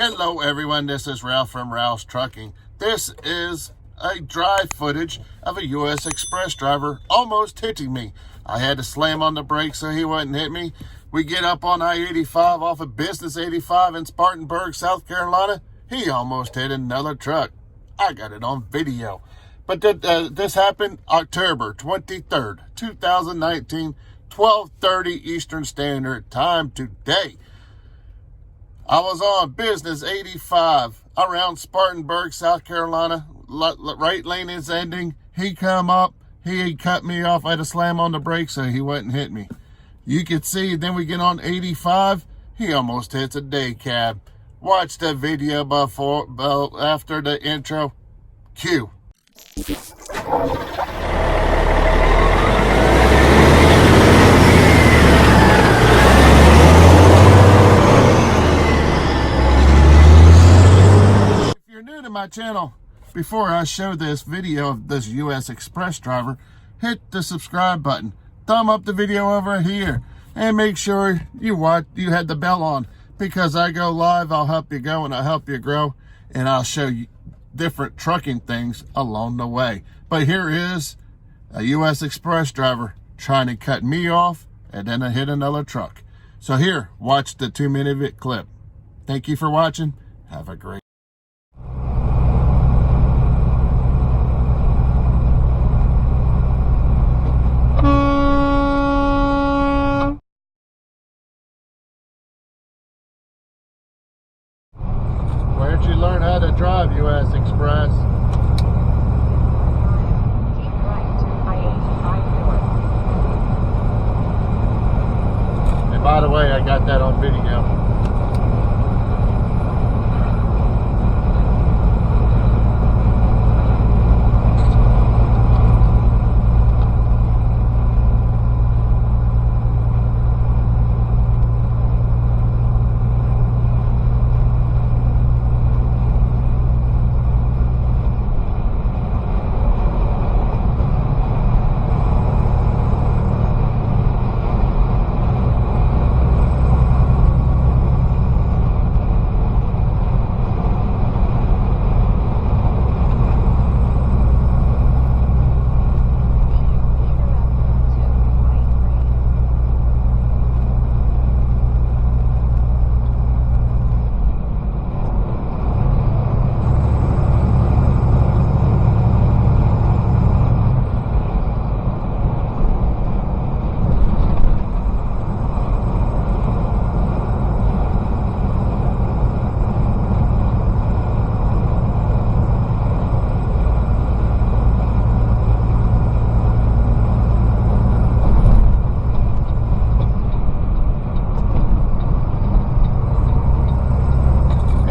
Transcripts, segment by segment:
Hello everyone, this is Ralph from Ralph's Trucking. This is a dry footage of a U.S. Express driver almost hitting me. I had to slam on the brakes so he wouldn't hit me. We get up on I-85 off of Business 85 in Spartanburg, South Carolina. He almost hit another truck. I got it on video. But this happened October 23rd, 2019, 12:30 Eastern Standard Time today. I was on Business 85 around Spartanburg, South Carolina. Right lane is ending. He come up. He cut me off. I had to slam on the brakes so he wouldn't hit me. You could see, then we get on 85. He almost hits a day cab. Watch the video after the intro. Cue. New to my channel, before I show this video of this U.S. Express driver, hit the subscribe button, thumb up the video over here, and make sure you had the bell on, because I go live. I'll help you go and I'll help you grow, and I'll show you different trucking things along the way. But here is a U.S. Express driver trying to cut me off, and then I hit another truck. So here, watch the 2-minute clip. Thank you for watching. Have a great Where'd you learn how to drive, U.S. Express? Keep right to I-85 north. And by the way, I got that on video.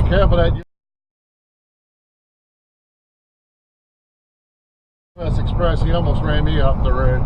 Careful that U.S. Express, he almost ran me off the road.